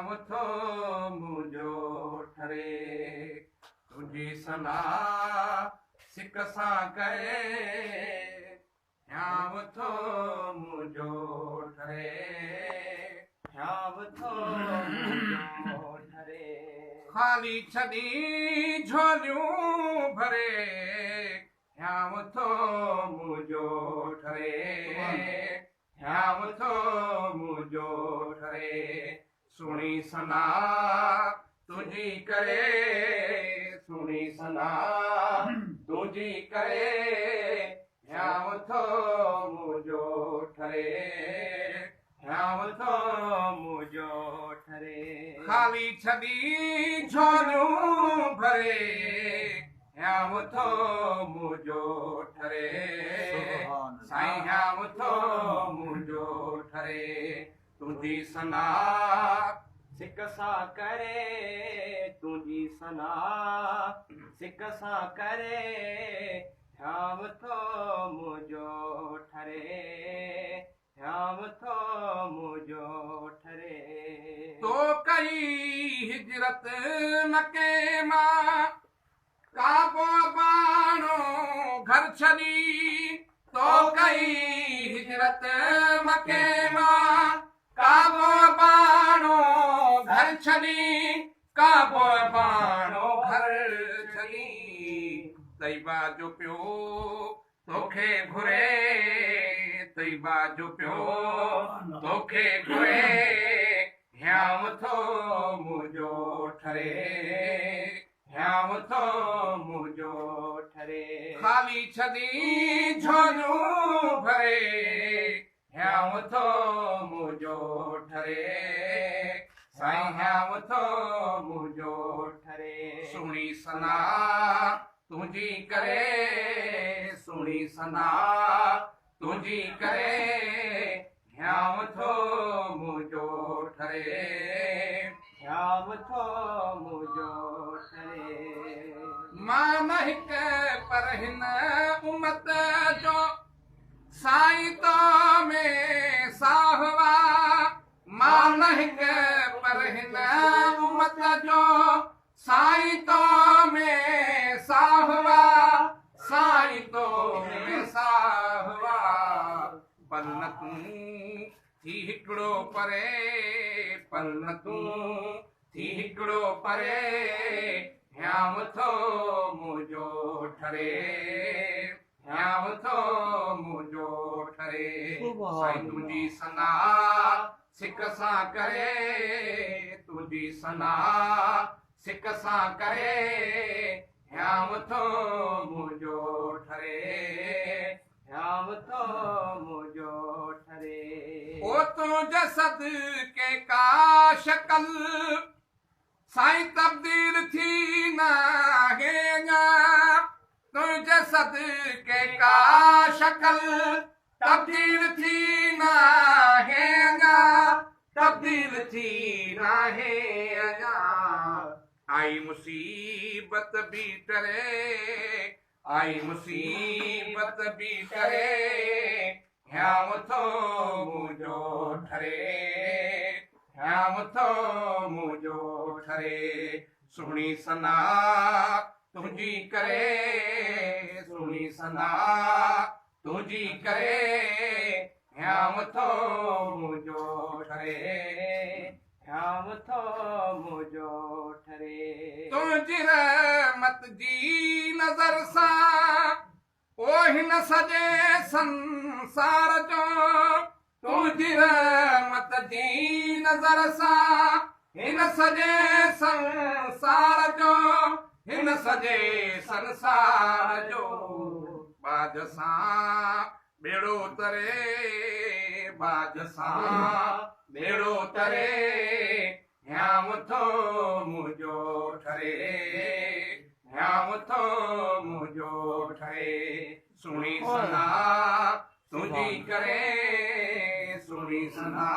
ह्यांव थो मुंहिंजो ठरे तुंहिंजी सना सिक सां करे ह्यांव थो मुंहिंजो ठरे ह्यांव थो मुंहिंजो ठरे ख़ाली छॾी झोलियूं भरे ह्यांव थो मुंहिंजो ठरे ह्यांव थो मुंहिंजो ठरे सुहिणी सना तुंहिंजी करे सुहिणी सना तुंहिंजी करे ह्यांव थो मुंहिंजो ठरे ह्यांव थो मुंहिंजो ठरे ख़ाली छॾी झोलियूं भरे ह्यांव थो मुंहिंजो ठरे साईं ह्यांव थो मुंहिंजो ठरे तुंहिंजी सना सिक सां करे तुंहिंजी सना सिक सां करे ह्यांव थो मुंहिंजो ठरे ह्यांव थो मुंहिंजो ठरे तो कई हिजरत मके मां काबो बाणो घर छॾी तो कई हिजरत मके मां काबो बाणो घर छॾी काबो बाणो घर छॾी तैयबा जो पियो तोखे घुरे तैयबा जो पियो तोखे घुरे ह्यांव थो मुंहिंजो ठरे ह्यांव थो मुंहिंजो ठरे ख़ाली छॾी झोलियूं भरे ह्यांव थो मुंहिंजो ठरे साईं ह्यांव थो मुंहिंजो ठरे सुहिणी सना तुंहिंजी करे सुहिणी सना तुंहिंजी करे ह्यांव थो मुंहिंजो ठरे ह्यांव थो मुंहिंजो ठरे मां न हिकु पर हिन उमत जो साईं तो में साहवा मां न हिकु पर हिन उमत जो साईं तो में साहवा साईं तो में साहवा पर न तूं थी हिकिड़ो परे पर न तूं थी हिकिड़ो परे ह्यांव थो मुंहिंजो ठरे ह्यांव थो मुंहिंजो ठरे साईं तुंहिंजी सना सिक सां करे तुंहिंजी सना सिक सां करे ह्यांव थो मुंहिंजो ठरे ह्यांव थो मुंहिंजो ठरे ओ तुंहिंजे सदके का शकल साईं तब्दील थी नाहे तुंहिंजे सदके का शकल तब्दील थी नाहे तब्दील थी नाहे आई मुसीबत भी करे आई मुसीबत भी करे ह्यांव थो मुंहिंजो ठरे ह्यांव थो मुंहिंजो ठरे सुहिणी सना तुंहिंजी करे सुहिणी सना तुंहिंजी करे ह्यांव थो मुंहिंजो ठरे ह्यांव थो मुंहिंजो ठरे तुंहिंजी रहमत जी नज़र सां ओ हिन सॼे संसार जो तुंहिंजी रहमत जी नज़र सां हिन सॼे संसार जो हिन सॼे संसार जो बाज सां बेड़ो तरे बाज सां बेड़ो तरे ह्यांव थो मुंहिंजो ठरे ह्यांव थो मुंहिंजो ठरे सुहिणी सना तुंहिंजी करे सुहिणी सना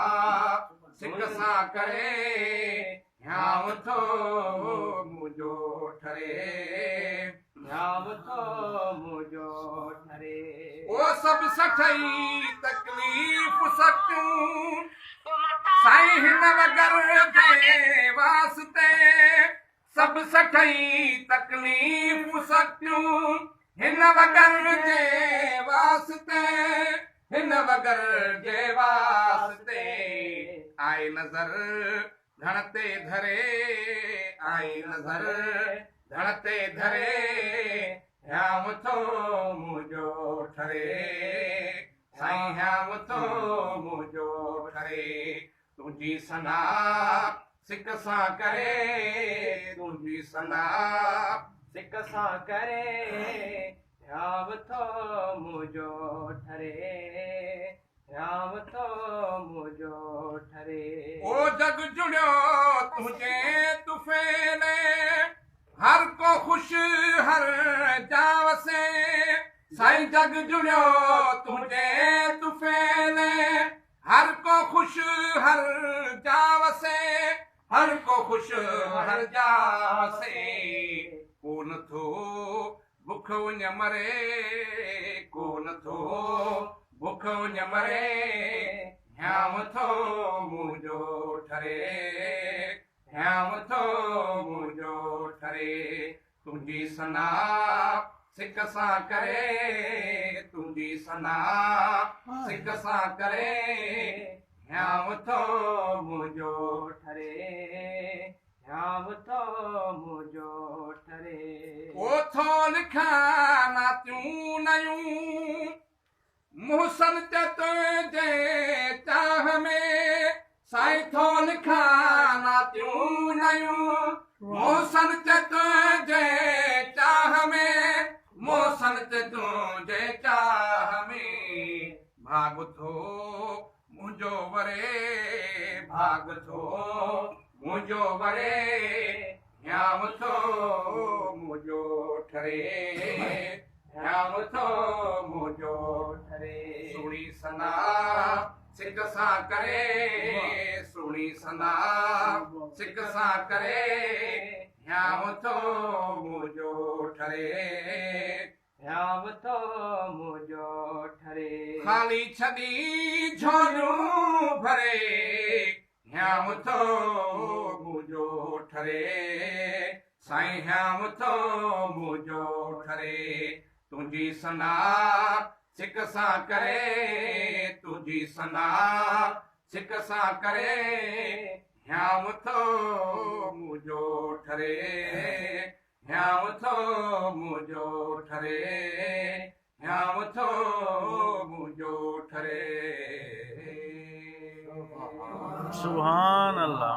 सिक सां करे ह्यांव थो मुंहिंजो ठरे ह्यांव थो मुंहिंजो ठरे ओ सभु सठई तकलीफ़ सचूं साईं हिन वगर जे वास्ते सब सठई तकलीफ़ सकियूं हिन वगर जे वास्ते हिन वगर जे वास्ते आई नज़र धण ते धरे आई नज़र धण ते धरे ह्याम थो मुंहिंजो ठरे साईं ह्याम थो मुंहिंजो ठरे तुंहिंजी सना सिक सां करे तुंहिंजी सना सिक सां करे ह्याम थो मुंहिंजो ठरे ह्याम थो मुंहिंजो ठरे ओ जग जुड़ियो तुंहिंजे तुफ़ेले हर को ख़ुश हर जाव से साईं जग जुड़ियो तुंहिंजे तुफ़ेले हर को खुश हर जाव से हर को खुश हर जाव से कोन थो भुख उञ मरे कोन थो भुख उञ मरे ह्याम थो मुंहिंजो ठरे ह्याम थो मुंहिंजो ठरे तुंहिंजी सना सिक सां करे तुंहिंजी सना सिक सां करे ह्याम थो मुंहिंजो ठरे ह्याम थो मुंहिंजो ठरे ओथो लिखां नातियूं नयूं मुहसन ते तुंहिंजे चाह में साईं थो लिखां नातियूं नयूं मुहसन ते तुंहिंजे चाह में मोसन ते तुंहिंजे चाह में भाग थो मुंहिंजो वरे भाग थो मुंहिंजो वरे ह्याम थो मुंहिंजो ठरे ह्याम थो मुंहिंजो ठरे सुणी सना सिक सां करे सुणी सना सिक सां करे ह्याम थो मुंहिंजो ठरे ह्याम थो मुंहिंजो ठरे ख़ाली छॾी झोलियूं भरे ह्याम थो मुंहिंजो ठरे साईं ह्याम थो मुंहिंजो ठरे तुंहिंजी सना सिक सां करे तुंहिंजी सना सिक सां करे ह्याम थो मुंहिंजो ठरे ह्याम थो मुंहिंजो ठरे ह्याम थो मुंहिंजो ठरे सुभान अल्लाह।